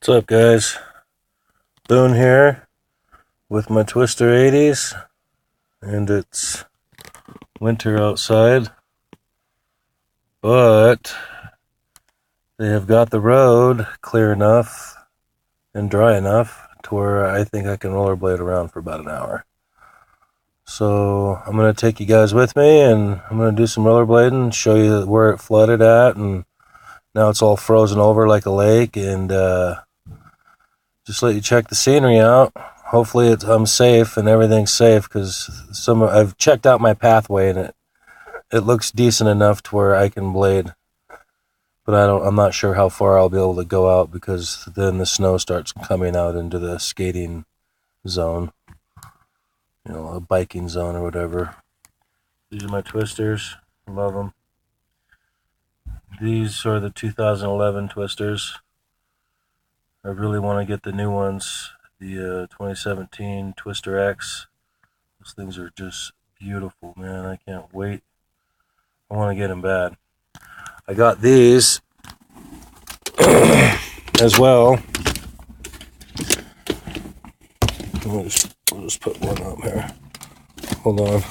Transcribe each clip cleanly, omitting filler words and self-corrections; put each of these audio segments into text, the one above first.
What's up, guys? Boone here with my Twister 80s, and it's winter outside, but they have got the road clear enough and dry enough to where I think I can rollerblade around for about an hour. So I'm going to take you guys with me, and I'm going to do some rollerblading, show you where it flooded at, and now it's all frozen over like a lake, and just let you check the scenery out. Hopefully I'm safe and everything's safe, because I've checked out my pathway and it looks decent enough to where I can blade, but I'm not sure how far I'll be able to go out, because then the snow starts coming out into the skating zone, a biking zone or whatever. These are my Twisters. I love them. These are the 2011 Twisters. I really want to get the new ones, the 2017 Twister X. Those things are just beautiful, man. I can't wait. I want to get them bad. I got these as well. We'll just put one up here. Hold on.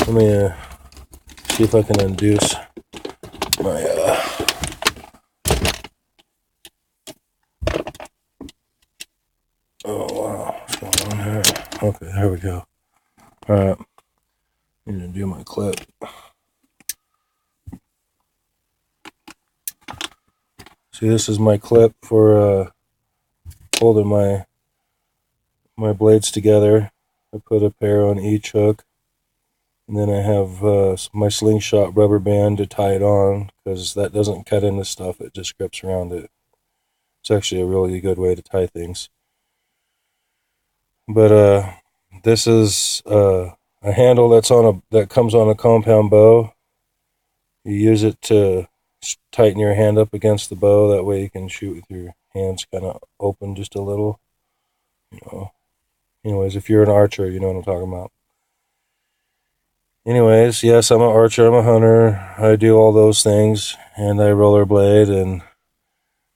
Let me see if I can induce my oh wow, what's going on here? Okay, there we go. Alright. Need to do my clip. See, this is my clip for holding my blades together. I put a pair on each hook, and then I have my slingshot rubber band to tie it on, because that doesn't cut into stuff, it just grips around it. It's actually a really good way to tie things. But this is a handle that comes on a compound bow. You use it to tighten your hand up against the bow. That way you can shoot with your hands kind of open just a little. Anyways, if you're an archer, you know what I'm talking about. Anyways, yes, I'm an archer, I'm a hunter. I do all those things, and I rollerblade, and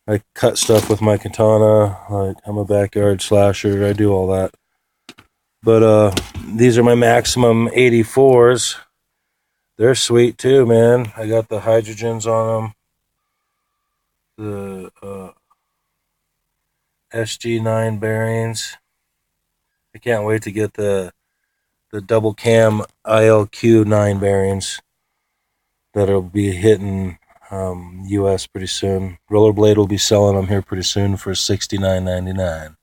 I cut stuff with my katana. Like, I'm a backyard slasher. I do all that. But these are my Maximum 84s. They're sweet too, man. I got the hydrogens on them. The SG9 bearings. I can't wait to get the double cam ILQ 9 bearings that'll be hitting US pretty soon. Rollerblade will be selling them here pretty soon for $69.99,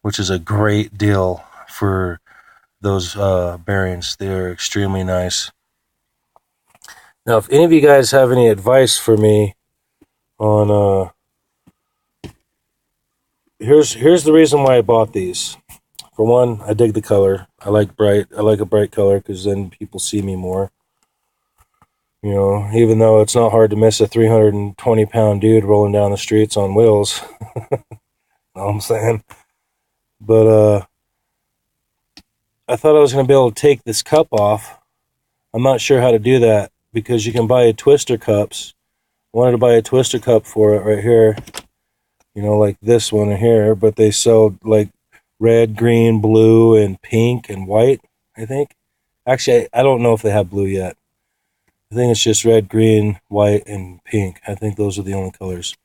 which is a great deal for those bearings. They're extremely nice. Now, if any of you guys have any advice for me on here's the reason why I bought these. For one, I dig the color. I like a bright color, because then people see me more. Even though it's not hard to miss a 320-pound dude rolling down the streets on wheels. Know what I'm saying? But I thought I was going to be able to take this cup off. I'm not sure how to do that, because you can buy Twister cups. I wanted to buy a Twister cup for it right here. Like this one here, but they sell like red, green, blue, and pink, and white, I think. Actually, I don't know if they have blue yet. I think it's just red, green, white, and pink. I think those are the only colors.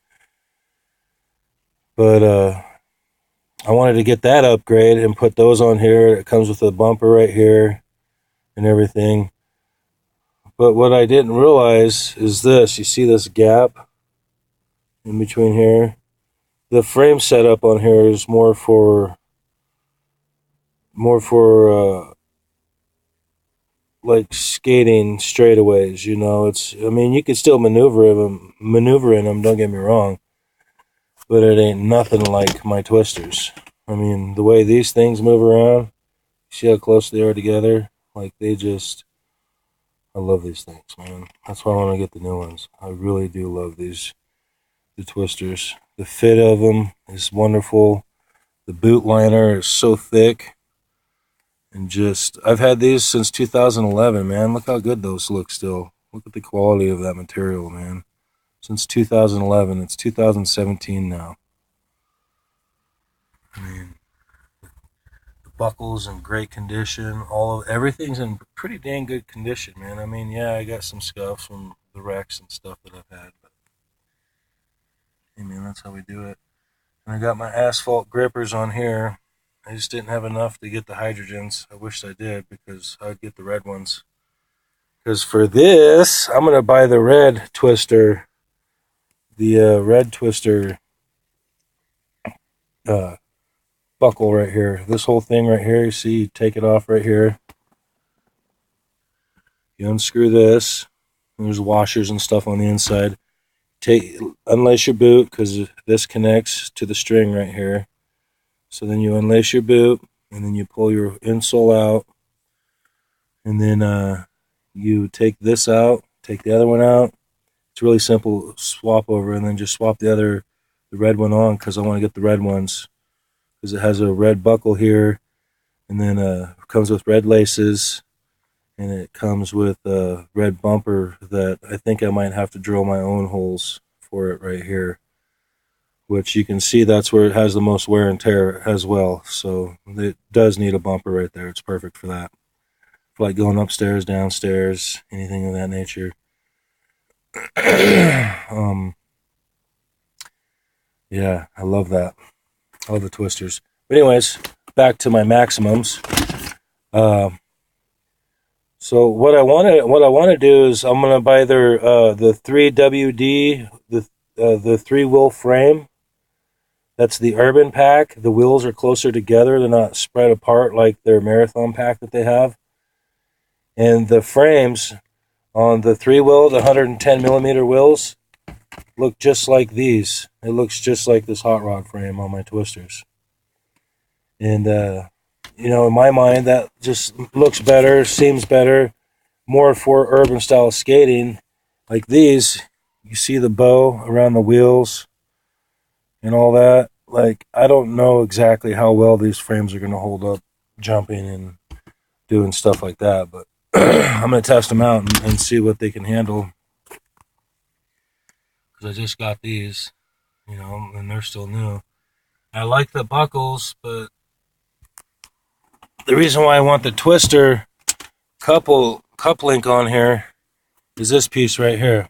But I wanted to get that upgrade and put those on here. It comes with a bumper right here and everything. But what I didn't realize is this. You see this gap in between here? The frame setup on here is more for like skating straightaways. You can still maneuver in them, don't get me wrong, but it ain't nothing like my Twisters. The way these things move around, see how close they are together? Like, I love these things, man. That's why I want to get the new ones. I really do love the Twisters. The fit of them is wonderful. The boot liner is so thick. And I've had these since 2011, man. Look how good those look still. Look at the quality of that material, man. Since 2011. It's 2017 now. I mean, the buckle's in great condition. Everything's in pretty dang good condition, man. I mean, yeah, I got some scuffs from the wrecks and stuff that I've had, but I mean, that's how we do it. And I got my asphalt grippers on here. I just didn't have enough to get the hydrogens. I wished I did because I'd get the red ones. Because for this, I'm going to buy the red twister. The red twister uh, buckle right here. This whole thing right here, you see, you take it off right here. You unscrew this. There's washers and stuff on the inside. Unlace your boot because this connects to the string right here. So then you unlace your boot and then you pull your insole out. And then you take this out, take the other one out. It's really simple swap over, and then just swap the red one on because I want to get the red ones because it has a red buckle here, and then it comes with red laces, and it comes with a red bumper that I think I might have to drill my own holes for it right here, which you can see that's where it has the most wear and tear as well. So it does need a bumper right there. It's perfect for that. For like going upstairs, downstairs, anything of that nature. Yeah, I love that. I love the twisters. But anyways, back to my maximums. So what I want to do is I'm gonna buy the 3WD, the 3-wheel frame. That's the urban pack. The wheels are closer together. They're not spread apart like their marathon pack that they have. And the frames on the 3-wheel, the 110 millimeter wheels, look just like these. It looks just like this hot rod frame on my twisters. And in my mind, that just looks better, seems better, more for urban style skating. Like these, you see the bow around the wheels and all that. Like, I don't know exactly how well these frames are going to hold up jumping and doing stuff like that, but I'm going to test them out and see what they can handle. Because I just got these, and they're still new. I like the buckles, but the reason why I want the twister cup link on here is this piece right here.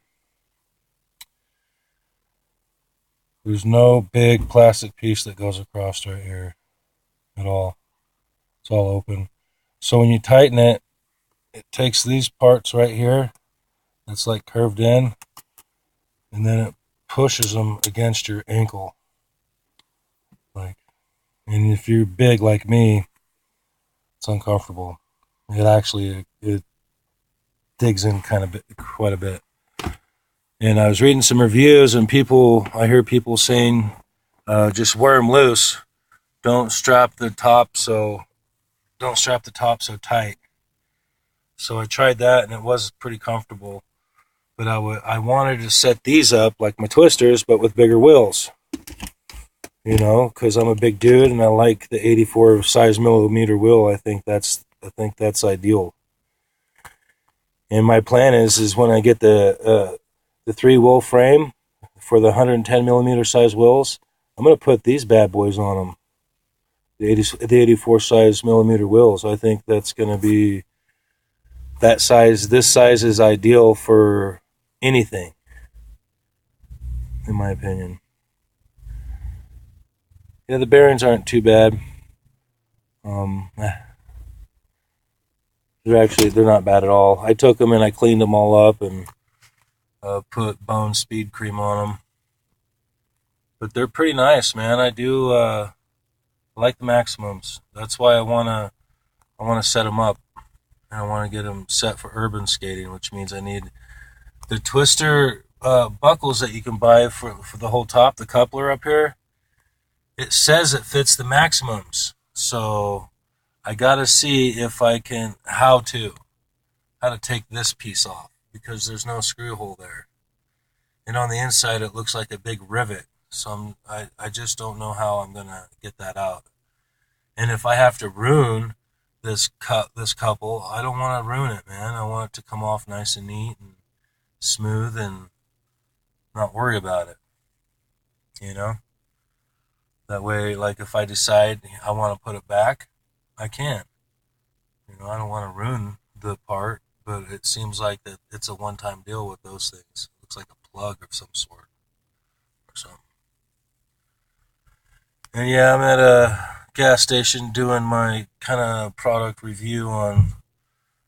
There's no big plastic piece that goes across right here at all. It's all open. So when you tighten it, it takes these parts right here that's like curved in, and then it pushes them against your ankle. And if you're big like me, it's uncomfortable. It digs in quite a bit. And I was reading some reviews, and I hear people saying, just wear them loose. Don't strap the top so tight. So I tried that, and it was pretty comfortable. But I wanted to set these up like my twisters, but with bigger wheels. Because I'm a big dude, and I like the 84 size millimeter wheel. I think that's ideal. And my plan is when I get the 3-wheel frame for the 110 millimeter size wheels, I'm going to put these bad boys on them. The 84 size millimeter wheels. I think that's going to be that size. This size is ideal for anything, in my opinion. Yeah, the bearings aren't too bad. They're not bad at all. I took them and I cleaned them all up and put Bone Speed Cream on them. But they're pretty nice, man. I do like the maximums. That's why I wanna set them up, and I want to get them set for urban skating, which means I need the twister buckles that you can buy for the whole top, the coupler up here. It says it fits the maximums, so I gotta see if I can how to take this piece off because there's no screw hole there, and on the inside it looks like a big rivet. So I just don't know how I'm gonna get that out. And if I have to ruin this couple, I don't want to ruin it, man. I want it to come off nice and neat and smooth and not worry about it. That way, like if I decide I want to put it back, I can. I don't want to ruin the part, but it seems like that it's a one-time deal with those things. It looks like a plug of some sort or something. And yeah, I'm at a gas station doing my kind of product review on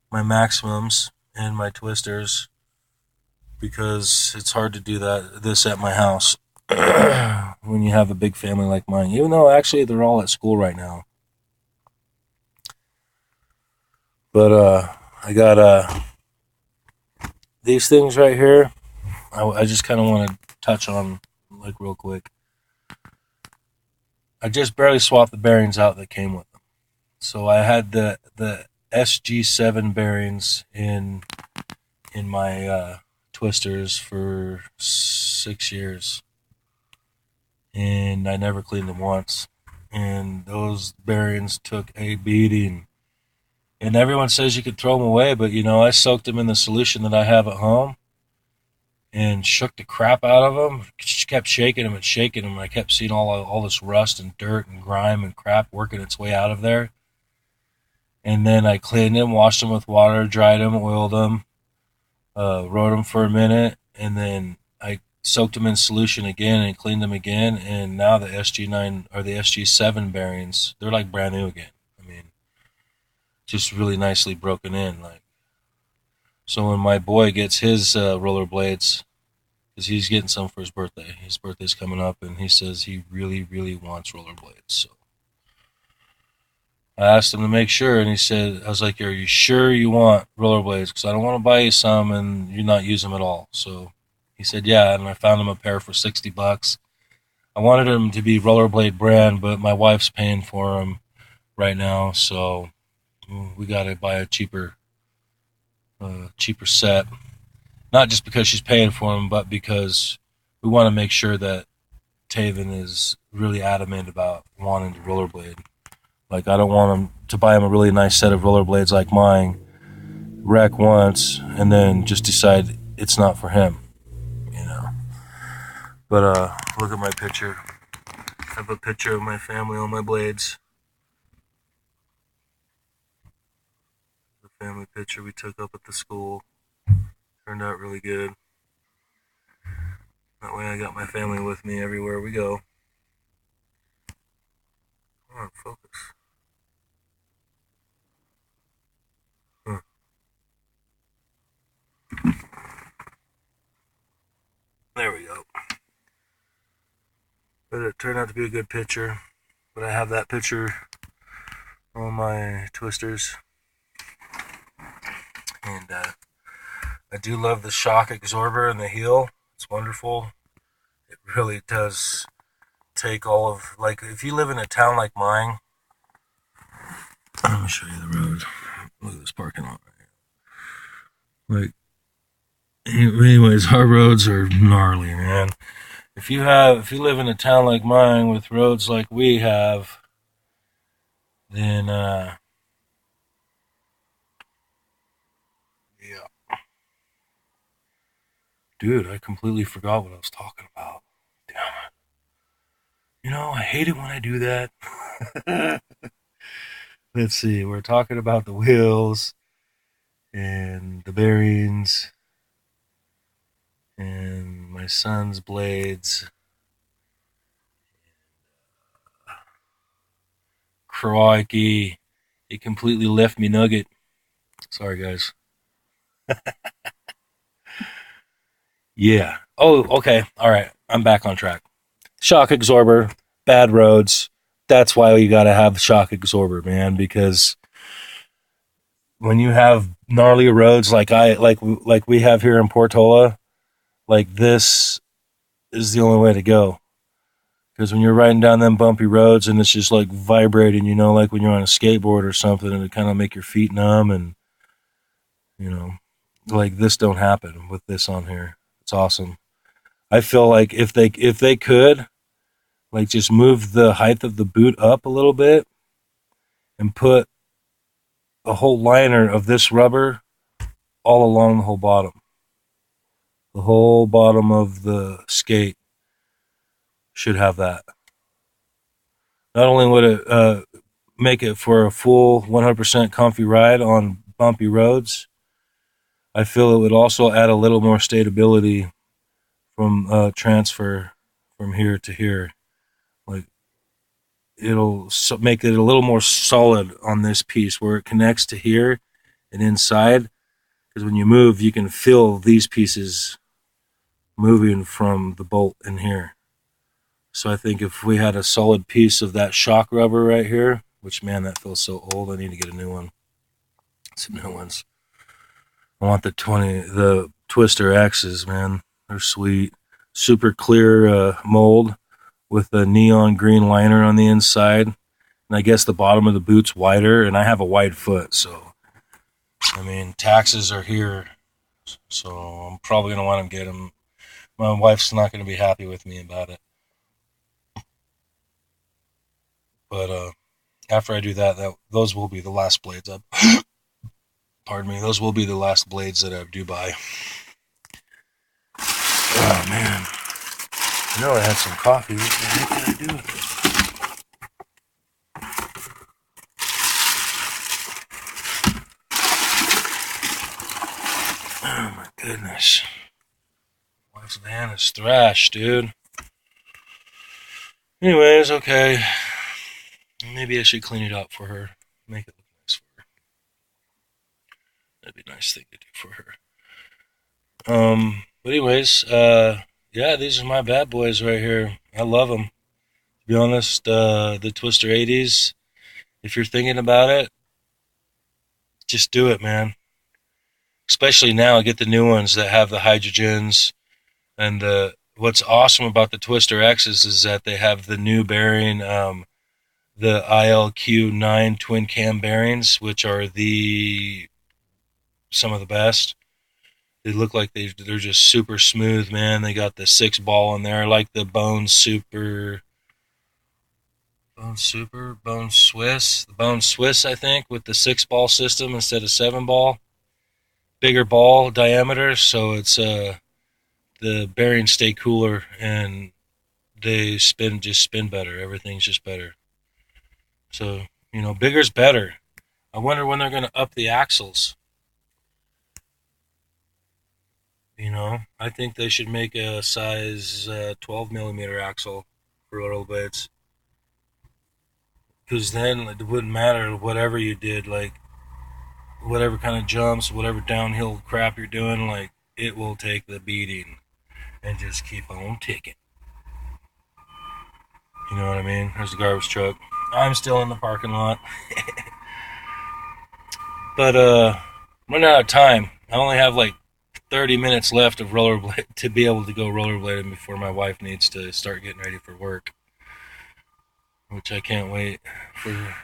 my maximums and my twisters because it's hard to do this at my house when you have a big family like mine. Even though actually they're all at school right now, but I got these things right here. I just kind of want to touch on like real quick. I just barely swapped the bearings out that came with them. So I had the SG7 bearings in my twisters for 6 years, and I never cleaned them once. And those bearings took a beating. And everyone says you could throw them away, but I soaked them in the solution that I have at home and shook the crap out of them. Just kept shaking them and shaking them. And I kept seeing all this rust and dirt and grime and crap working its way out of there. And then I cleaned them, washed them with water, dried them, oiled them, rode them for a minute, and then I soaked them in solution again and cleaned them again. And now the SG9 or the SG7 bearings, they're like brand new again. I mean, just really nicely broken in. So when my boy gets his rollerblades, because he's getting some for his birthday's coming up, and he says he really, really wants rollerblades. So I asked him to make sure, and he said, I was like, are you sure you want rollerblades? Because I don't want to buy you some and you not use them at all. So he said, yeah, and I found him a pair for $60. I wanted them to be rollerblade brand, but my wife's paying for them right now, so we got to buy a cheaper set. Not just because she's paying for them, but because we want to make sure that Taven is really adamant about wanting to rollerblade. Like, I don't want him to buy him a really nice set of rollerblades like mine, wreck once, and then just decide it's not for him, But look at my picture. I have a picture of my family on my blades. The family picture we took up at the school. Turned out really good. That way I got my family with me everywhere we go. Come on, focus. Huh. There we go. But it turned out to be a good picture. But I have that picture on my twisters. And I do love the shock absorber in the heel. It's wonderful. It really does take all of, like, if you live in a town like mine, let me show you the road. Look at this parking lot right here. Like, anyways, our roads are gnarly, man. If you live in a town like mine with roads like we have, then yeah. Dude, I completely forgot what I was talking about. Damn it. I hate it when I do that. Let's see, we're talking about the wheels and the bearings and my son's blades. Crikey. He completely left me nugget. Sorry, guys. Yeah. Oh, okay. All right. I'm back on track. Shock absorber, bad roads. That's why you got to have shock absorber, man, because when you have gnarly roads like we have here in Portola, like this is the only way to go. Because when you're riding down them bumpy roads and it's just like vibrating, like when you're on a skateboard or something, and it kind of make your feet numb, and like this don't happen with this on here. It's awesome. I feel like if they could, like, just move the height of the boot up a little bit and put a whole liner of this rubber all along the whole bottom. The whole bottom of the skate should have that. Not only would it make it for a full 100% comfy ride on bumpy roads, I feel it would also add a little more stability from transfer from here to here. Like it'll make it a little more solid on this piece where it connects to here and inside. Because when you move, you can feel these pieces moving from the bolt in here. So I think if we had a solid piece of that shock rubber right here, which man, that feels so old. I need to get a new one. Some new ones. I want the Twister X's, man. They're sweet. Super clear mold with a neon green liner on the inside. And I guess the bottom of the boot's wider, and I have a wide foot, so I mean, taxes are here, so I'm probably gonna want to get them. My wife's not gonna be happy with me about it, but after I do that, those will be the last blades up. Pardon me, those will be the last blades that I do buy. Oh man, I know I had some coffee. What the heck did I do? Oh my goodness. Wife's van is thrashed, dude. Anyways, okay. Maybe I should clean it up for her. Make it look nice for her. That'd be a nice thing to do for her. But anyways, yeah, these are my bad boys right here. I love them. To be honest, the Twister 80s, if you're thinking about it, just do it, man. Especially now, get the new ones that have the hydrogens. And what's awesome about the Twister X's is that they have the new bearing, the ILQ9 twin cam bearings, which are some of the best. They look like they're just super smooth, man. They got the 6-ball in there, like the Bone Swiss, the Bone Swiss, I think, with the 6-ball system instead of 7-ball. Bigger ball diameter, so it's the bearings stay cooler and they spin better. Everything's just better. So, bigger's better. I wonder when they're going to up the axles. I think they should make a size 12 millimeter axle for rollerblades. Because then it wouldn't matter whatever you did, like whatever kind of jumps, whatever downhill crap you're doing, like it will take the beating and just keep on ticking. You know what I mean? There's the garbage truck. I'm still in the parking lot. But I'm running out of time. I only have like 30 minutes left of rollerblade to be able to go rollerblading before my wife needs to start getting ready for work, which I can't wait for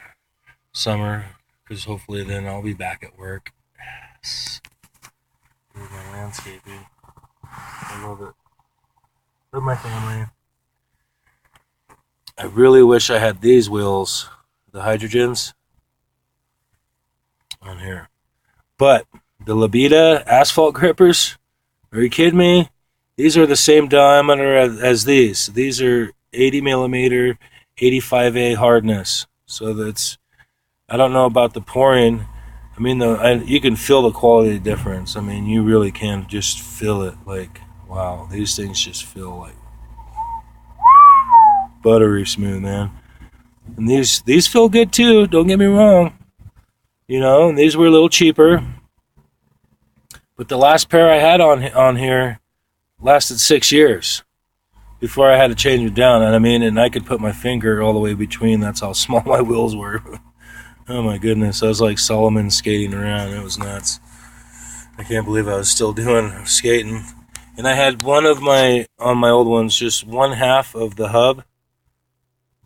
summer because hopefully then I'll be back at work. Yes. Here's my landscaping. I love it. Love my family. I really wish I had these wheels, the hydrogens, on here. But the Labita asphalt grippers, are you kidding me? These are the same diameter as these. These are 80 millimeter, 85A hardness. So I don't know about the pouring. I mean, you can feel the quality difference. I mean, you really can just feel it. Like, wow, these things just feel like buttery smooth, man. And these feel good too. Don't get me wrong. And these were a little cheaper. But the last pair I had on here lasted 6 years before I had to change it down. And I could put my finger all the way between. That's how small my wheels were. Oh my goodness, I was like Solomon skating around. It was nuts. I can't believe I was still doing skating. And I had on my old ones, just one half of the hub.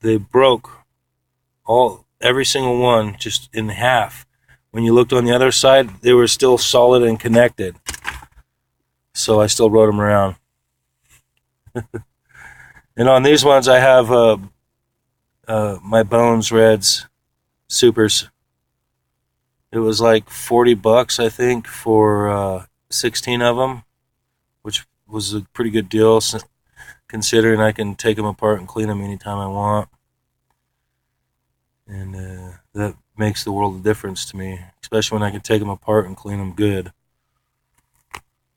They broke every single one just in half. When you looked on the other side, they were still solid and connected. So I still rode them around. And on these ones, I have my Bones Reds Supers. It was like $40, I think, for 16 of them, which was a pretty good deal considering I can take them apart and clean them anytime I want. And that makes the world of difference to me, especially when I can take them apart and clean them good.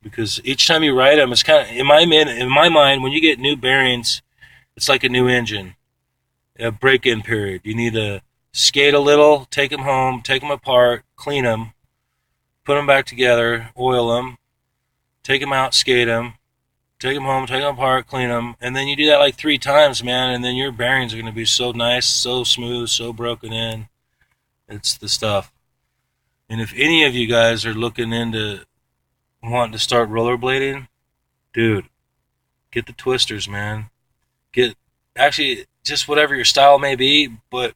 Because each time you ride them, it's kind of in my mind when you get new bearings, it's like a new engine. A break-in period. You need to skate a little, take them home, take them apart, clean them, put them back together, oil them, take them out, skate them, take them home, take them apart, clean them, and then you do that like 3 times, man, and then your bearings are going to be so nice, so smooth, so broken in. It's the stuff. And if any of you guys are looking into wanting to start rollerblading, dude, get the twisters, man. Get actually just whatever your style may be, but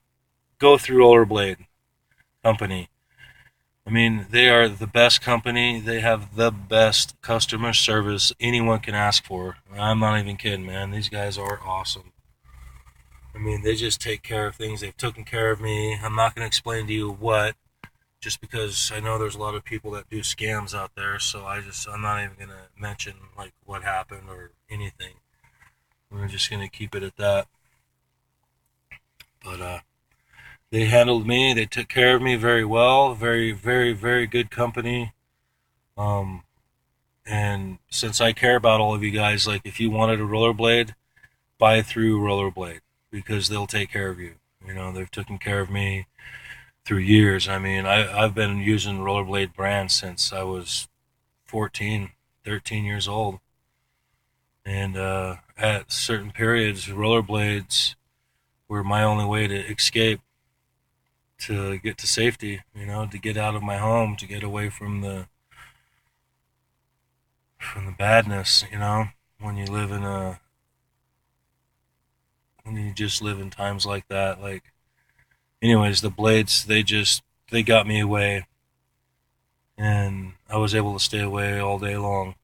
go through Rollerblade company. I mean, they are the best company. They have the best customer service anyone can ask for. I'm not even kidding, man. These guys are awesome. I mean, they just take care of things. They've taken care of me. I'm not going to explain to you what, just because I know there's a lot of people that do scams out there. So I'm not even going to mention like what happened or anything. We're just going to keep it at that. But they handled me. They took care of me very well. Very, very, very good company. Um, And since I care about all of you guys, like if you wanted a rollerblade, buy through Rollerblade because they'll take care of you. You know, they've taken care of me through years. I mean, I've been using Rollerblade brand since I was 14, 13 years old. And at certain periods, rollerblades were my only way to escape, to get to safety, you know, to get out of my home, to get away from the badness, you know, when you live in a when you just live in times like that. Like, anyways, the blades they got me away, and I was able to stay away all day long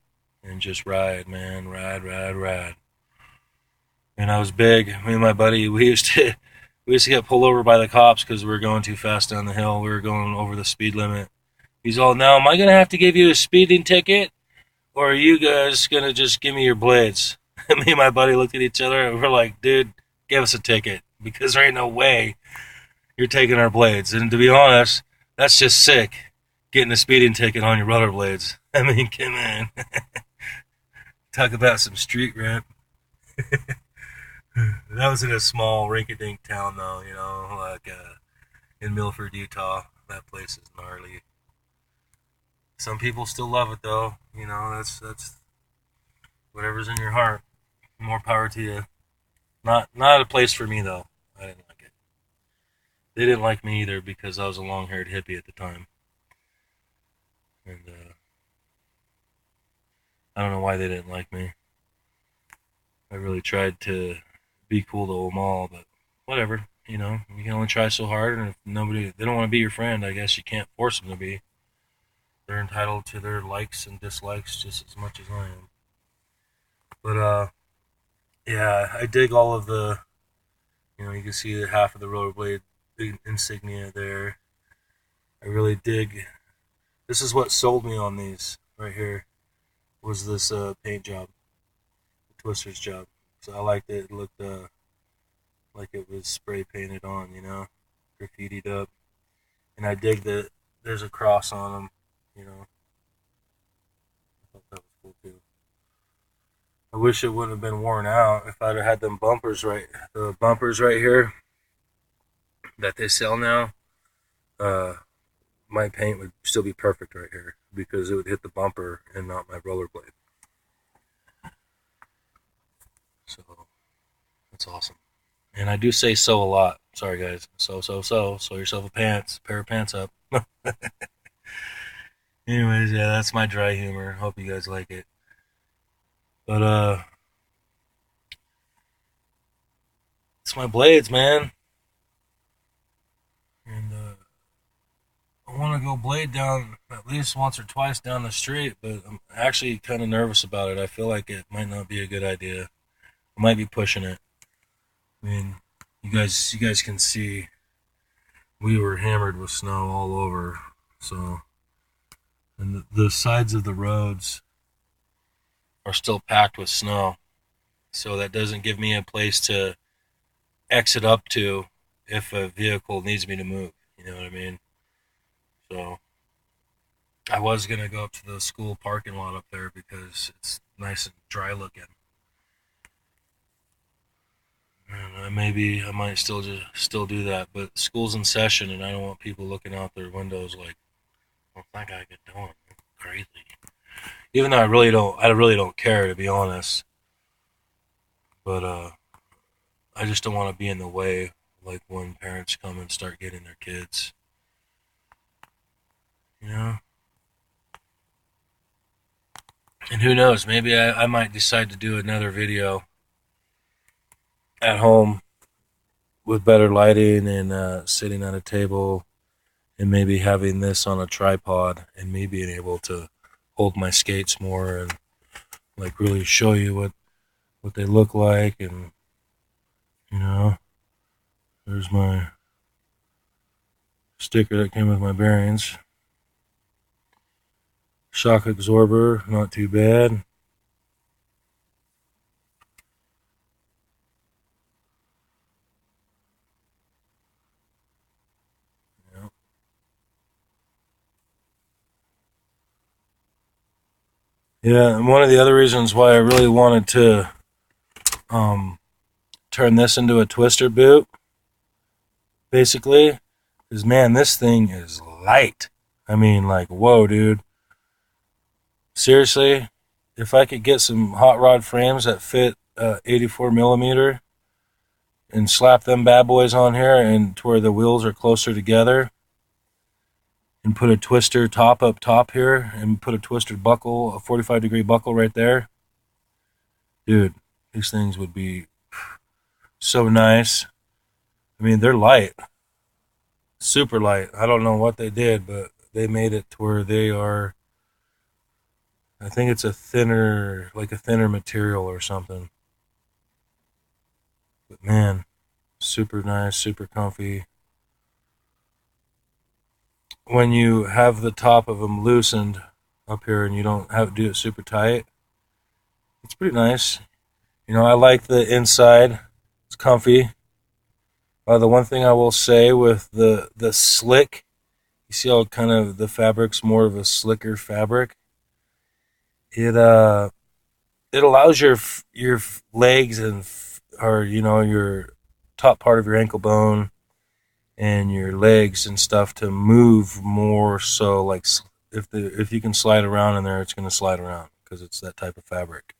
and just ride, man, ride. And I was big. Me and my buddy, we used to get pulled over by the cops because we were going too fast down the hill. We were going over the speed limit. He's all, now, am I gonna have to give you a speeding ticket, or are you guys gonna just give me your blades? Me and my buddy looked at each other and we're like, dude, give us a ticket because there ain't no way you're taking our blades. And to be honest, that's just sick. Getting a speeding ticket on your rollerblades. I mean, come on. Talk about some street rap. That was in a small rinky-dink town, though. You know, like in Milford, Utah. That place is gnarly. Some people still love it, though. You know, that's whatever's in your heart. More power to you. Not a place for me though. I didn't like it. They didn't like me either because I was a long-haired hippie at the time, and I don't know why they didn't like me. I really tried to be cool to them all, but whatever. You know, you can only try so hard, and if they don't want to be your friend, I guess you can't force them to be. They're entitled to their likes and dislikes just as much as I am. But yeah, I dig all of the. You know, you can see half of the rollerblade insignia there. I really dig. This is what sold me on these right here. Was this paint job, the Twister's job? So I liked it. It looked like it was spray painted on, you know, graffitied up. And I dig that there's a cross on them. You know, I thought that was cool too. I wish it wouldn't have been worn out if I'd have had them bumpers right. The bumpers right here that they sell now. Uh, my paint would still be perfect right here because it would hit the bumper and not my rollerblade. So that's awesome. And I do say so a lot. Sorry guys. So yourself pair of pants up. Anyways, yeah, that's my dry humor. Hope you guys like it. But it's my blades, man. And I want to go blade down at least once or twice down the street, but I'm actually kind of nervous about it. I feel like it might not be a good idea. I might be pushing it. I mean, you guys can see we were hammered with snow all over. So, and the sides of the roads are still packed with snow. So that doesn't give me a place to exit up to if a vehicle needs me to move. You know what I mean? So I was gonna go up to the school parking lot up there because it's nice and dry looking. And maybe I might still do that, but school's in session, and I don't want people looking out their windows like, "What's that guy get doing? Crazy." Even though I really don't care, to be honest. But I just don't want to be in the way, like when parents come and start getting their kids. You know. And who knows? Maybe I might decide to do another video at home with better lighting and sitting at a table and maybe having this on a tripod and me being able to hold my skates more and like really show you what they look like. And you know, there's my sticker that came with my bearings. Shock absorber, not too bad. Yeah. Yeah, and one of the other reasons why I really wanted to um, turn this into a twister boot, basically, is man, this thing is light. I mean, like, whoa, dude. Seriously, if I could get some hot rod frames that fit 84 millimeter and slap them bad boys on here and to where the wheels are closer together and put a twister top up top here and put a twisted buckle, a 45-degree buckle right there, dude, these things would be so nice. I mean, they're light, super light. I don't know what they did, but they made it to where they are. I think it's a thinner, like a thinner material or something. But man, super nice, super comfy. When you have the top of them loosened up here and you don't have to do it super tight, it's pretty nice. You know, I like the inside. It's comfy. The one thing I will say with the slick, you see how kind of the fabric's more of a slicker fabric. It it allows your legs and or you know your top part of your ankle bone and your legs and stuff to move more. So like if you can slide around in there, it's going to slide around because it's that type of fabric.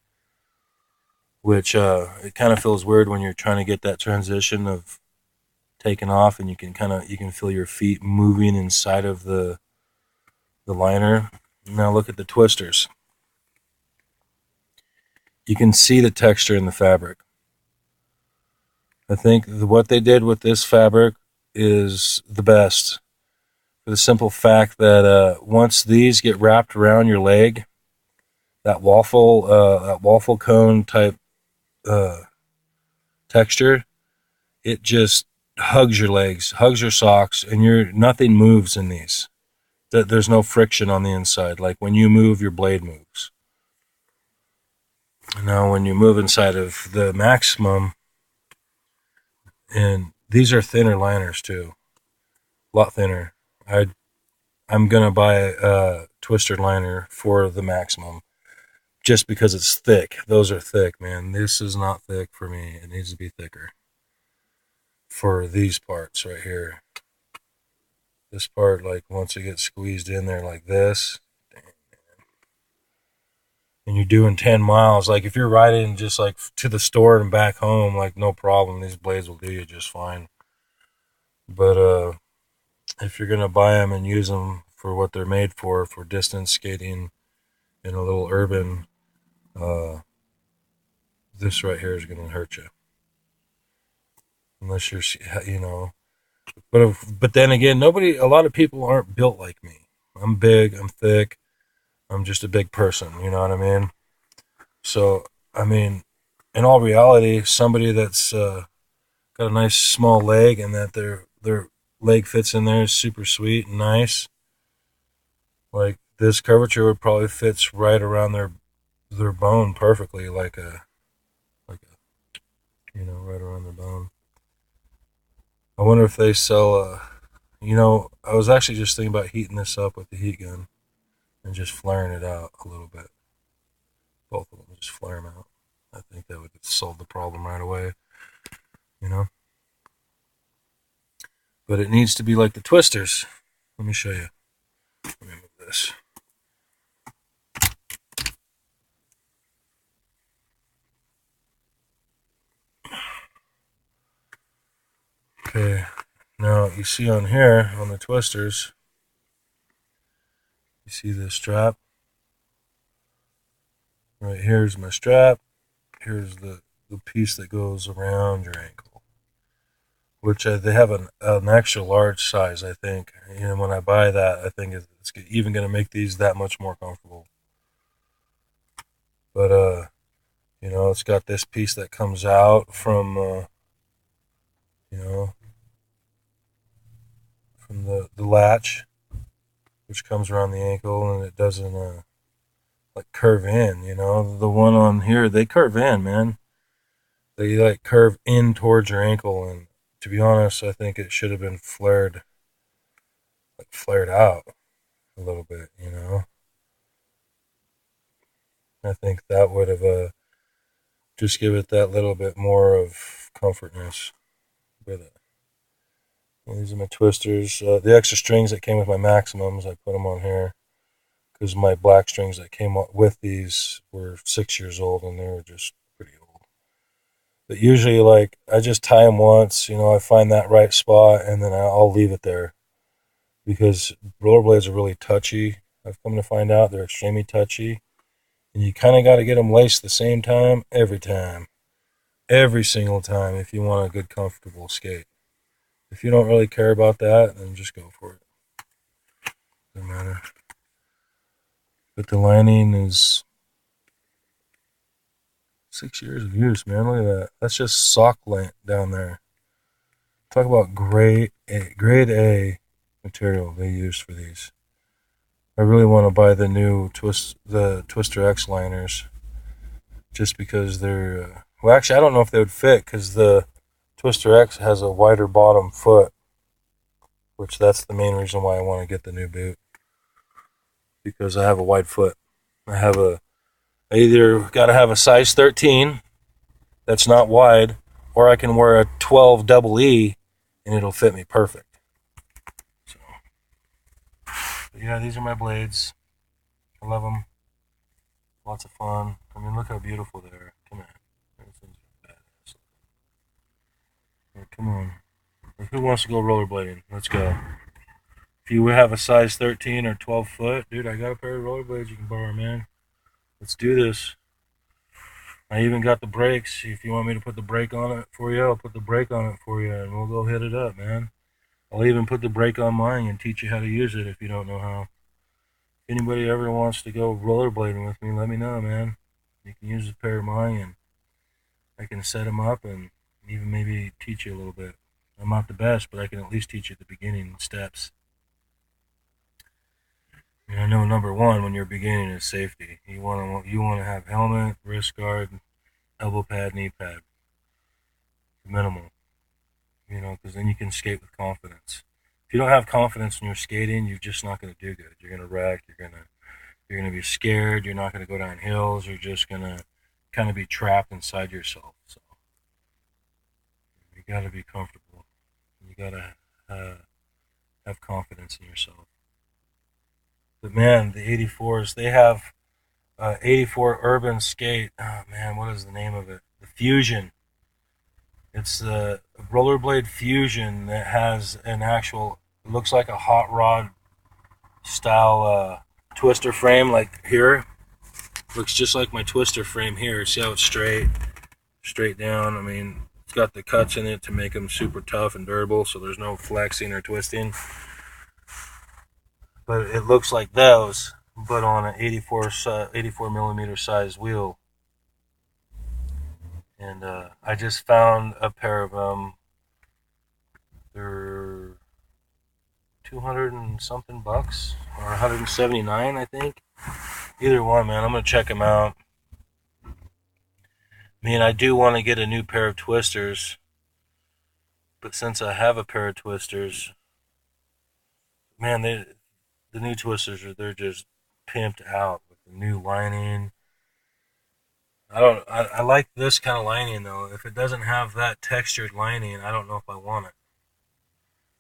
Which it kind of feels weird when you're trying to get that transition of taking off, and you can feel your feet moving inside of the liner. Now look at the twisters. You can see the texture in the fabric. I think what they did with this fabric is the best for the simple fact that once these get wrapped around your leg, that waffle cone type uh, texture, it just hugs your legs, hugs your socks, and nothing moves in these. There's no friction on the inside. Like when you move, your blade moves. Now, when you move inside of the Maximum, and these are thinner liners too, a lot thinner. I'm gonna buy a twister liner for the Maximum just because it's thick. Those are thick, man. This is not thick for me. It needs to be thicker for these parts right here. This part, like once it gets squeezed in there like this, and you're doing 10 miles, like if you're riding just like to the store and back home, like no problem, these blades will do you just fine. But if you're gonna buy them and use them for what they're made for distance skating in a little urban, uh, this right here is gonna hurt you unless you're, you know. But then again, a lot of people aren't built like me. I'm big, I'm thick, I'm just a big person. You know what I mean? So I mean, in all reality, somebody that's got a nice small leg and that their leg fits in there is super sweet and nice. Like this curvature would probably fits right around their bone perfectly, like a right around their bone. I wonder if they sell, I was actually just thinking about heating this up with the heat gun and just flaring it out a little bit. Both of them, just flare them out. I think that would solve the problem right away, you know? But it needs to be like the twisters. Let me show you. Let me move this. Okay, now you see on here, on the twisters, you see this strap? Right here's my strap. Here's the piece that goes around your ankle, which they have an extra large size, I think. And when I buy that, I think it's even going to make these that much more comfortable. But, it's got this piece that comes out from, from the latch, which comes around the ankle, and it doesn't, like curve in, The one on here, they curve in, man. They like curve in towards your ankle, and to be honest, I think it should have been flared out a little bit, I think that would have just give it that little bit more of comfortness with it. And these are my twisters. The extra strings that came with my Maximums, I put them on here because my black strings that came with these were 6 years old and they were just pretty old. But usually, like, I just tie them once, I find that right spot and then I'll leave it there because rollerblades are really touchy. I've come to find out they're extremely touchy. And you kind of got to get them laced the same time, every single time, if you want a good, comfortable skate. If you don't really care about that, then just go for it. Doesn't matter. But the lining is 6 years of use, man. Look at that. That's just sock lint down there. Talk about grade A material they used for these. I really want to buy the new Twister X liners, just because they're well. Actually, I don't know if they would fit because the Twister X has a wider bottom foot, which that's the main reason why I want to get the new boot, because I have a wide foot. I either got to have a size 13 that's not wide, or I can wear a 12 double E and it'll fit me perfect. So, but yeah, these are my blades. I love them. Lots of fun. I mean, look how beautiful they are. Come on. Come on. Who wants to go rollerblading? Let's go. If you have a size 13 or 12 foot, dude, I got a pair of rollerblades you can borrow, man. Let's do this. I even got the brakes. If you want me to put the brake on it for you, I'll put the brake on it for you, and we'll go hit it up, man. I'll even put the brake on mine and teach you how to use it if you don't know how. If anybody ever wants to go rollerblading with me, let me know, man. You can use a pair of mine, and I can set them up and even maybe teach you a little bit. I'm not the best, but I can at least teach you the beginning steps. I know number one when you're beginning is safety. You want to have helmet, wrist guard, elbow pad, knee pad, minimal. Because then you can skate with confidence. If you don't have confidence when you're skating, you're just not going to do good. You're going to wreck. You're going to be scared. You're not going to go down hills. You're just going to kind of be trapped inside yourself. So you got to be comfortable. You got to have confidence in yourself. But man, the 84s, they have 84 Urban Skate. Oh man, what is the name of it? The Fusion. It's the Rollerblade Fusion that has an actual, it looks like a hot rod style twister frame, like here. Looks just like my twister frame here. See how it's straight down. I mean, it's got the cuts in it to make them super tough and durable, so there's no flexing or twisting. But it looks like those, but on an 84 millimeter size wheel. And I just found a pair of them. They're 200 and something bucks, or 179, I think. Either one, man. I'm gonna check them out. I mean, I do want to get a new pair of twisters, But since I have a pair of twisters, man, the new twisters they're just pimped out with the new lining. I like this kind of lining though. If it doesn't have that textured lining, I don't know if I want it.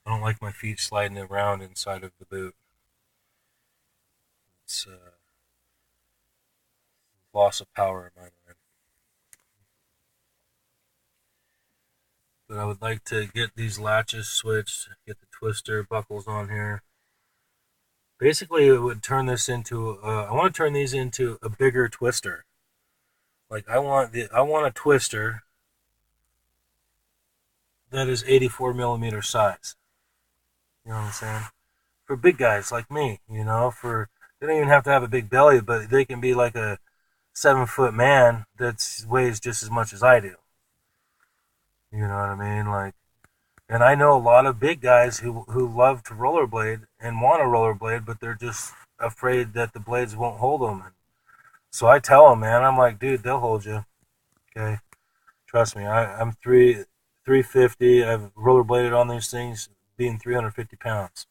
I don't like my feet sliding around inside of the boot. It's loss of power in my mind. But I would like to get these latches switched, get the twister buckles on here. Basically, it would turn this into. I want to turn these into a bigger twister. Like I want a twister that is 84 millimeter size. You know what I'm saying? For big guys like me, for they don't even have to have a big belly, but they can be like a 7-foot man that weighs just as much as I do. You know what I mean? Like, and I know a lot of big guys who love to rollerblade and want to rollerblade, but they're just afraid that the blades won't hold them. So I tell them, man, I'm like, dude, they'll hold you. Okay, trust me. I'm 350. I've rollerbladed on these things, being 350 pounds.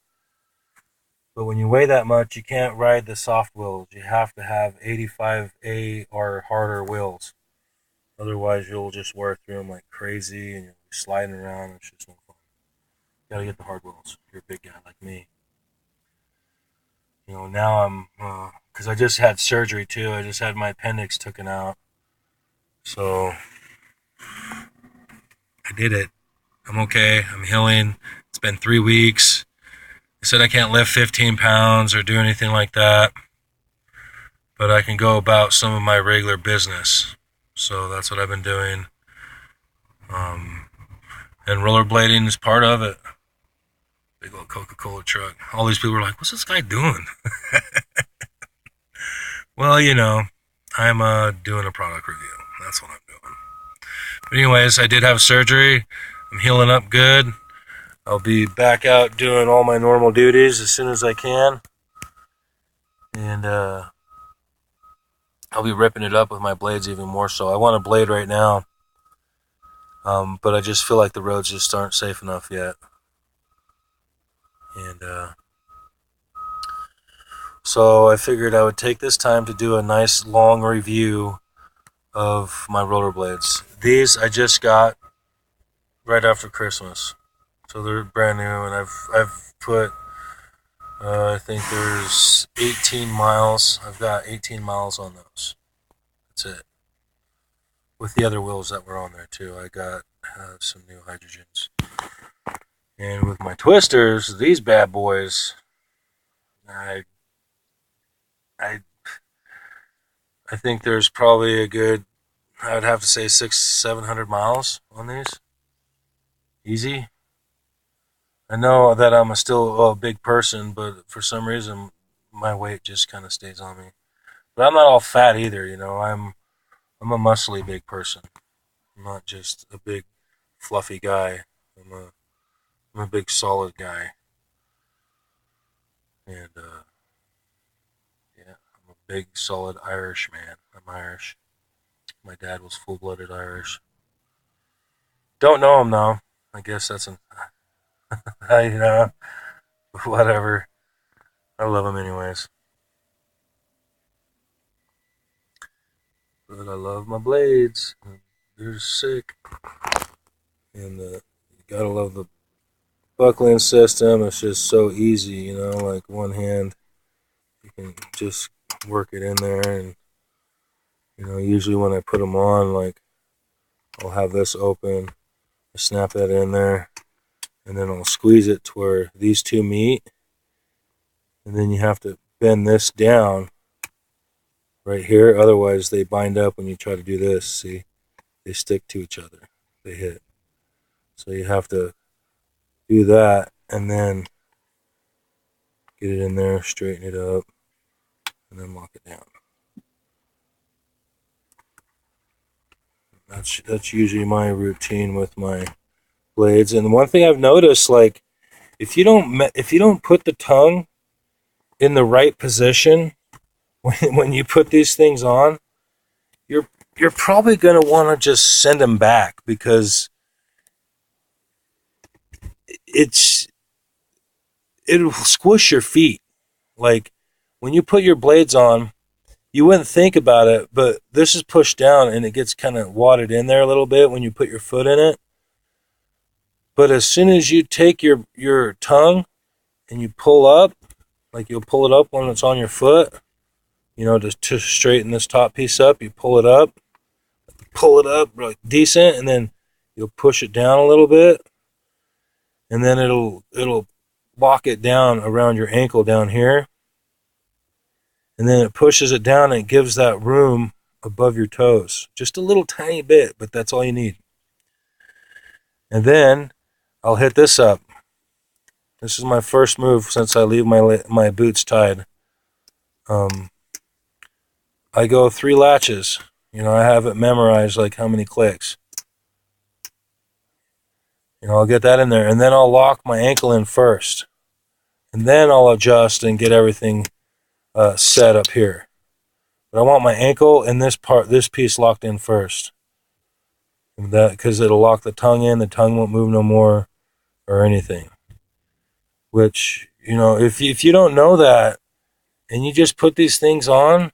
But when you weigh that much, you can't ride the soft wheels. You have to have 85A or harder wheels. Otherwise, you'll just wear through them like crazy and you'll be sliding around. It's just no fun. You gotta get the hard wheels. You're a big guy like me. Now I'm, because I just had surgery too. I just had my appendix taken out. So I did it. I'm okay. I'm healing. It's been 3 weeks. They said I can't lift 15 pounds or do anything like that, but I can go about some of my regular business. So that's what I've been doing. And rollerblading is part of it. Big old Coca-Cola truck. All these people are like, what's this guy doing? Well, I'm doing a product review. That's what I'm doing. But anyways, I did have surgery. I'm healing up good. I'll be back out doing all my normal duties as soon as I can. And I'll be ripping it up with my blades even more so. I want a blade right now. But I just feel like the roads just aren't safe enough yet. And so I figured I would take this time to do a nice long review of my rollerblades. These I just got right after Christmas. So they're brand new, and I've put, I think there's 18 miles. I've got 18 miles on those. That's it. With the other wheels that were on there too, I got some new hydrogens. And with my twisters, these bad boys, I think there's probably a good, I would have to say 600-700 miles on these. Easy. I know that I'm still a big person, but for some reason my weight just kind of stays on me. But I'm not all fat either, I'm a muscly big person. I'm not just a big fluffy guy. I'm a big solid guy. And yeah, I'm a big solid Irish man. I'm Irish. My dad was full-blooded Irish. Don't know him though. I guess that's whatever. I love him anyways. But I love my blades. They're sick. And you gotta love the buckling system. It's just so easy, like one hand. You can just work it in there. And, usually when I put them on, like, I'll have this open. I snap that in there. And then I'll squeeze it to where these two meet. And then you have to bend this down right here. Otherwise, they bind up when you try to do this. See? They stick to each other. They hit. So you have to do that and then get it in there, straighten it up, and then lock it down. That's usually my routine with my blades. And one thing I've noticed, like, if you don't put the tongue in the right position when you put these things on, you're probably gonna want to just send them back because it's it'll squish your feet. Like when you put your blades on, you wouldn't think about it, but this is pushed down and it gets kind of wadded in there a little bit when you put your foot in it. But as soon as you take your tongue and you pull up, like you'll pull it up when it's on your foot, to straighten this top piece up, you pull it up like decent, and then you'll push it down a little bit, and then it'll lock it down around your ankle down here, and then it pushes it down and it gives that room above your toes, just a little tiny bit, but that's all you need. And then I'll hit this up. This is my first move since I leave my boots tied. Um, I go 3 latches. I have it memorized, like how many clicks. I'll get that in there, and then I'll lock my ankle in first, and then I'll adjust and get everything set up here. But I want my ankle and this piece locked in first, because it'll lock the tongue in. The tongue won't move no more or anything. Which if you don't know that, and you just put these things on,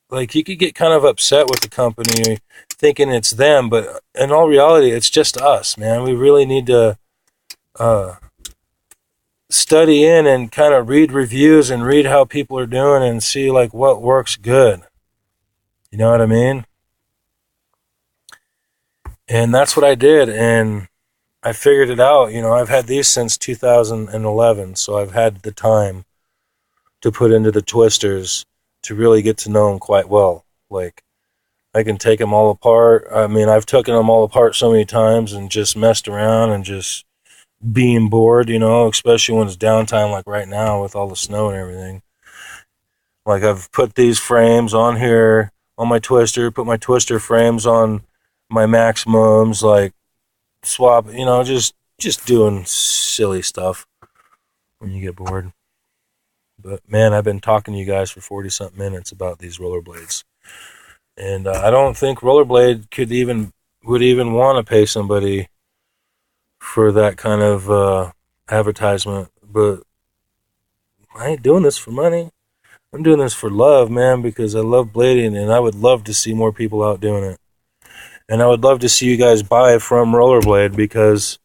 like you could get kind of upset with the company thinking it's them, but in all reality, it's just us, man. We really need to study in and kind of read reviews and read how people are doing and see like what works good. You know what I mean? And that's what I did, and I figured it out. I've had these since 2011, so I've had the time to put into the twisters to really get to know them quite well. Like, I can take them all apart. I mean, I've taken them all apart so many times and just messed around and just being bored, especially when it's downtime like right now with all the snow and everything. Like, I've put these frames on here on my twister, put my twister frames on my maximums, like swap, just doing silly stuff when you get bored. But man, I've been talking to you guys for 40 something minutes about these rollerblades. And I don't think Rollerblade would even want to pay somebody for that kind of advertisement. But I ain't doing this for money. I'm doing this for love, man, because I love blading, and I would love to see more people out doing it. And I would love to see you guys buy from Rollerblade, because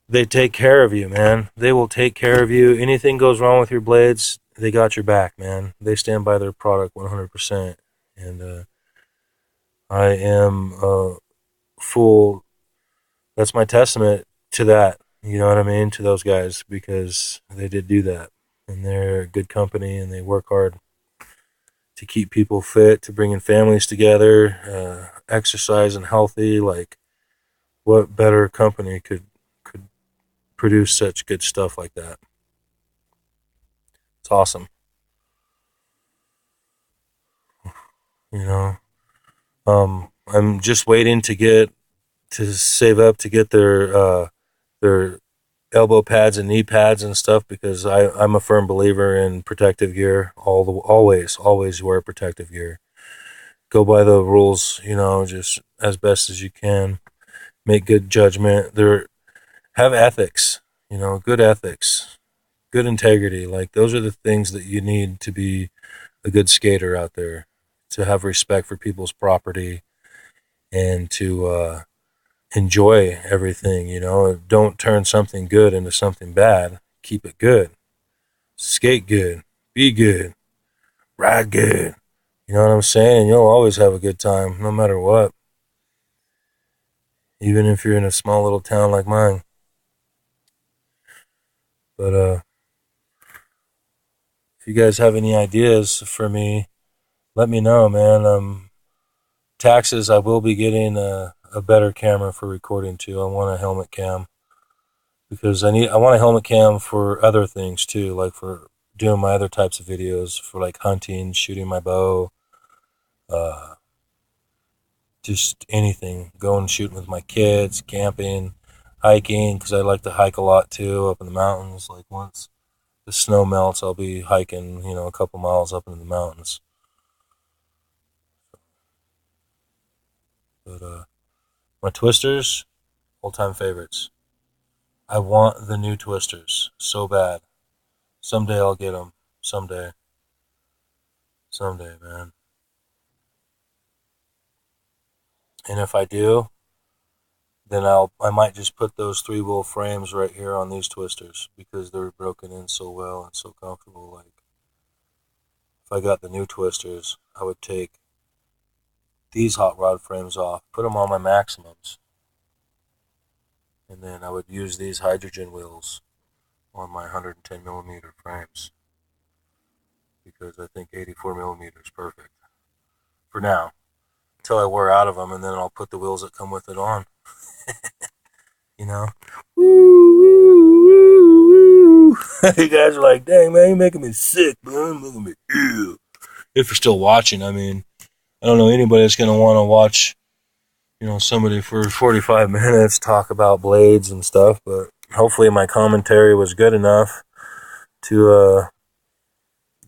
they take care of you, man. They will take care of you. Anything goes wrong with your blades, they got your back, man. They stand by their product 100%. And I am full. That's my testament to that. You know what I mean? To those guys, because they did do that. And they're a good company, and they work hard to keep people fit, to bringing families together, exercise and healthy. Like, what better company could produce such good stuff like that? It's awesome. You know, I'm just waiting to save up to get their elbow pads and knee pads and stuff, because I'm a firm believer in protective gear. Always wear protective gear. Go by the rules, just as best as you can. Make good judgment. Have ethics, good ethics, good integrity. Like, those are the things that you need to be a good skater out there. To have respect for people's property, and to enjoy everything. Don't turn something good into something bad. Keep it good. Skate good. Be good. Ride good. You know what I'm saying? And you'll always have a good time, no matter what. Even if you're in a small little town like mine. But if you guys have any ideas for me, let me know, man. Taxes, I will be getting a better camera for recording too. I want a helmet cam, because I want a helmet cam for other things too, like for doing my other types of videos, for like hunting, shooting my bow, uh, just anything. Going shooting with my kids, camping, hiking, because I like to hike a lot too, up in the mountains. Like, once the snow melts, I'll be hiking, a couple miles up into the mountains. But my twisters, all time favorites. I want the new twisters so bad. Someday I'll get them. Someday. Someday, man. And if I do, then I might just put those 3-wheel frames right here on these twisters because they're broken in so well and so comfortable. Like if I got the new twisters, I would take these hot rod frames off, put them on my maximums, and then I would use these hydrogen wheels on my 110 millimeter frames because I think 84 millimeter is perfect for now until I wear out of them, and then I'll put the wheels that come with it on. You know, woo, woo, woo, woo. You guys are like, dang man, you're making me sick, man, making me ill. If you're still watching, I mean, I don't know anybody that's gonna want to watch, somebody for 45 minutes talk about blades and stuff, but hopefully my commentary was good enough to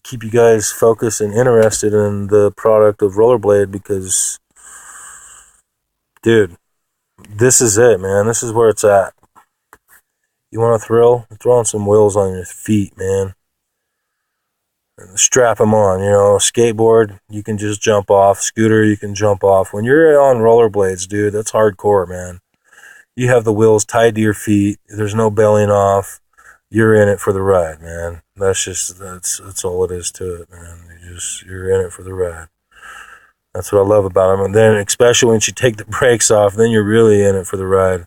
keep you guys focused and interested in the product of Rollerblade because, dude, this is it, man. This is where it's at. You want a thrill? Throw on some wheels on your feet, man. And strap them on. Skateboard, you can just jump off. Scooter, you can jump off. When you're on rollerblades, dude, that's hardcore, man. You have the wheels tied to your feet. There's no bailing off. You're in it for the ride, man. That's all it is to it, man. You're in it for the ride. That's what I love about them. And then, especially once you take the brakes off, then you're really in it for the ride.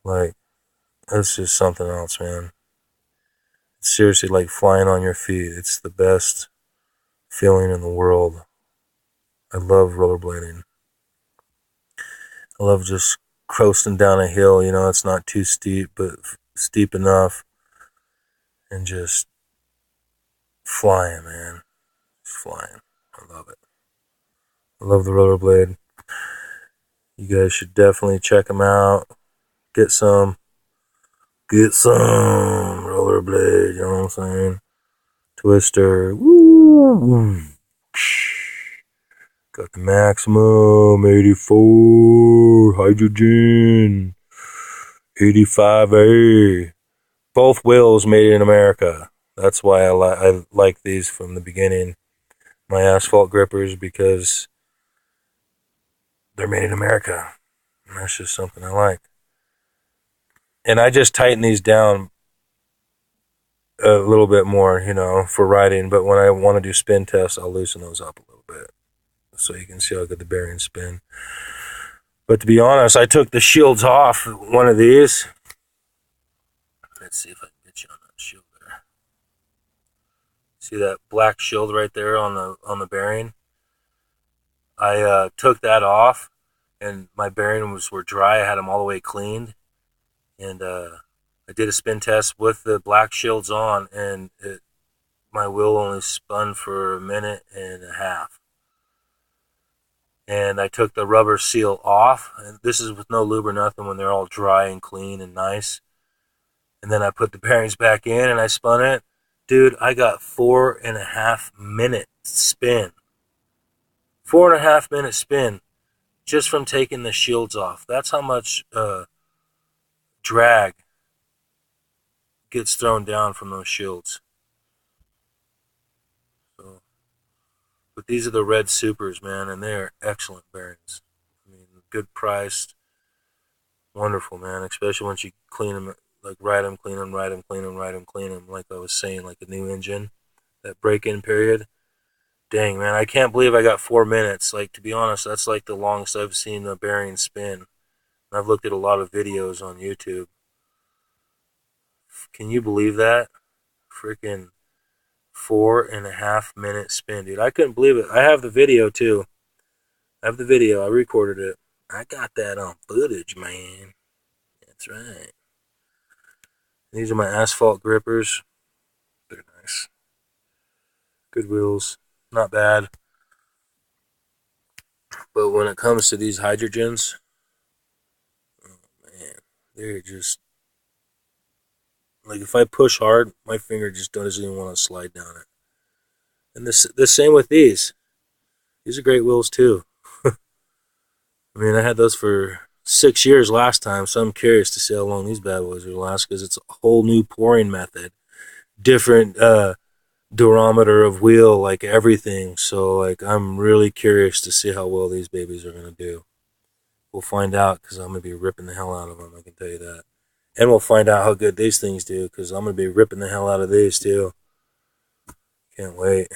Like, that's just something else, man. It's seriously like flying on your feet. It's the best feeling in the world. I love rollerblading. I love just coasting down a hill. It's not too steep, but steep enough. And just flying, man. Just flying. I love it. I love the rollerblade. You guys should definitely check them out. Get some. Get some rollerblade, you know what I'm saying? Twister. Woo! Got the maximum 84 hydrogen 85A. Both wheels made in America. That's why I like these from the beginning. My asphalt grippers, because they're made in America. And that's just something I like. And I just tighten these down a little bit more, for riding. But when I want to do spin tests, I'll loosen those up a little bit so you can see how good the bearings spin. But to be honest, I took the shields off one of these. Let's see if I can get you on that shield there. See that black shield right there on the bearing? I took that off, and my bearings were dry. I had them all the way cleaned, and I did a spin test with the black shields on, and my wheel only spun for a minute and a half. And I took the rubber seal off, and this is with no lube or nothing when they're all dry and clean and nice. And then I put the bearings back in and I spun it. Dude, I got 4.5 minute spin. 4.5 minute spin just from taking the shields off. That's how much drag gets thrown down from those shields. So, but these are the red supers, man, and they are excellent bearings. I mean, good priced, wonderful, man. Especially once you clean them, like ride them, clean them, ride them, clean them, ride them, clean them. Like I was saying, like a new engine, that break-in period. Dang, man, I can't believe I got 4 minutes. Like, to be honest, that's like the longest I've seen a bearing spin. I've looked at a lot of videos on YouTube. Can you believe that? Freaking 4.5 minute spin, dude. I couldn't believe it. I have the video too. I have the video. I recorded it. I got that on footage, man. That's right. These are my asphalt grippers. They're nice. Good wheels. Not bad. But when it comes to these hydrogens, oh man, they're just like, if I push hard, my finger just doesn't even want to slide down it. And the same with these. These are great wheels too. I mean, I had those for 6 years last time, so I'm curious to see how long these bad boys will last because it's a whole new pouring method, different durometer of wheel, like everything. So like I'm really curious to see how well these babies are gonna do. We'll find out because I'm gonna be ripping the hell out of them. I can tell you that, and we'll find out how good these things do because I'm gonna be ripping the hell out of these too. Can't wait.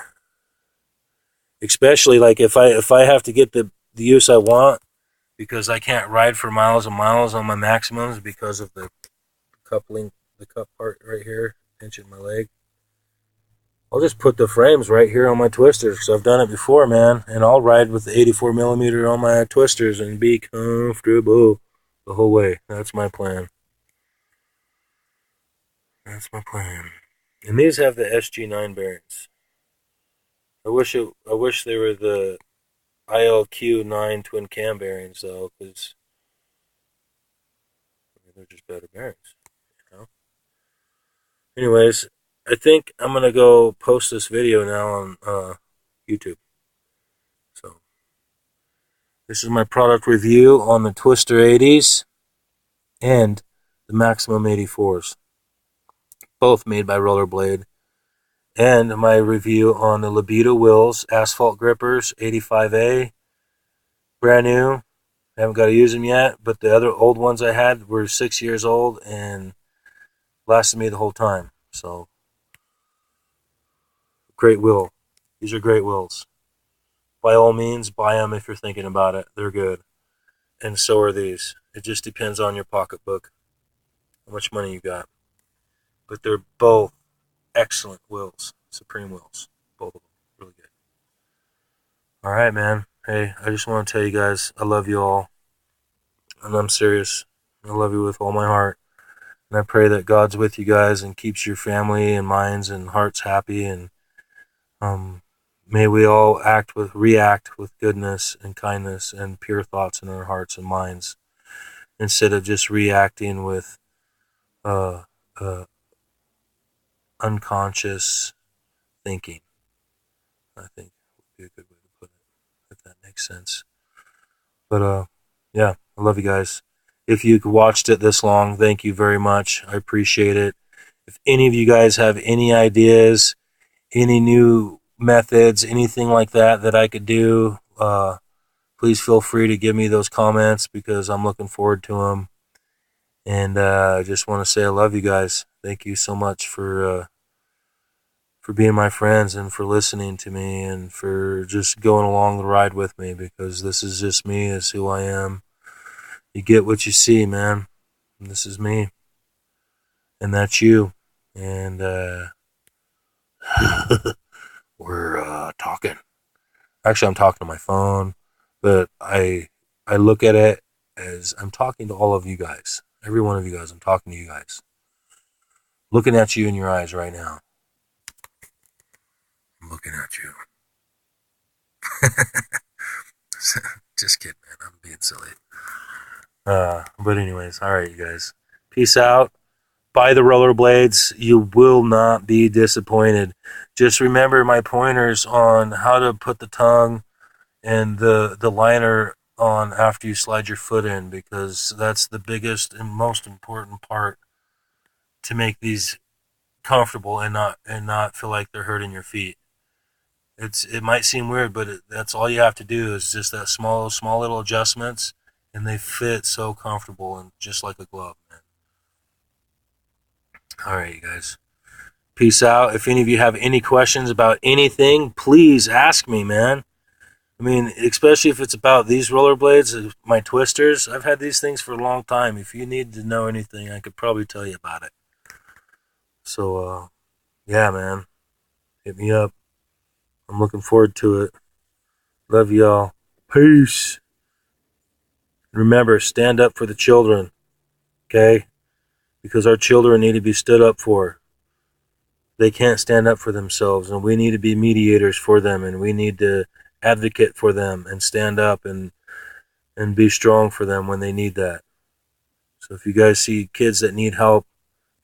Especially like if I have to get the use I want because I can't ride for miles and miles on my maximums because of the coupling, the cup part right here, pinching my leg. I'll just put the frames right here on my twisters because I've done it before, man. And I'll ride with the 84 millimeter on my twisters and be comfortable the whole way. That's my plan. That's my plan. And these have the SG9 bearings. I wish they were the ILQ9 twin cam bearings though, because they're just better bearings. You know. Anyways, I think I'm gonna go post this video now on YouTube. So this is my product review on the Twister 80s and the Maximum 84s, both made by Rollerblade, and my review on the Libido wheels, asphalt grippers, 85A, brand new. I haven't got to use them yet, but the other old ones I had were 6 years old and lasted me the whole time. So, great wheel. These are great wheels. By all means, buy them if you're thinking about it. They're good. And so are these. It just depends on your pocketbook, how much money you got. But they're both excellent wheels. Supreme wheels. Both of them. Really good. All right, man. Hey, I just want to tell you guys, I love you all. And I'm serious. I love you with all my heart. And I pray that God's with you guys and keeps your family and minds and hearts happy. And may we all react with goodness and kindness and pure thoughts in our hearts and minds, instead of just reacting with uh, uh, unconscious thinking. I think would be a good way to put it, if that makes sense. But yeah, I love you guys. If you watched it this long, thank you very much. I appreciate it. If any of you guys have any ideas, any new methods, anything like that I could do, please feel free to give me those comments because I'm looking forward to them. And I just want to say I love you guys. Thank you so much for being my friends and for listening to me and for just going along the ride with me, because this is just me. It's who I am. You get what you see, man. And this is me. And that's you. And we're talking. Actually, I'm talking to my phone, but I look at it as I'm talking to all of you guys. Every one of you guys, I'm talking to you guys. Looking at you in your eyes right now. I'm looking at you. Just kidding, man. I'm being silly. But anyways, all right, you guys. Peace out. Buy the rollerblades. You will not be disappointed. Just remember my pointers on how to put the tongue and the liner on after you slide your foot in, because that's the biggest and most important part to make these comfortable and not feel like they're hurting your feet. It might seem weird, but that's all you have to do is just that small little adjustments, and they fit so comfortable and just like a glove, man. All right, you guys. Peace out. If any of you have any questions about anything, please ask me, man. I mean, especially if it's about these rollerblades, my twisters. I've had these things for a long time. If you need to know anything, I could probably tell you about it. So, yeah, man. Hit me up. I'm looking forward to it. Love y'all. Peace. Remember, stand up for the children, okay? Because our children need to be stood up for. They can't stand up for themselves, and we need to be mediators for them, and we need to advocate for them and stand up and be strong for them when they need that. So if you guys see kids that need help,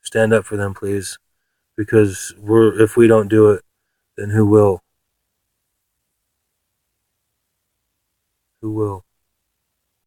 stand up for them, please. Because if we don't do it, then who will? Who will?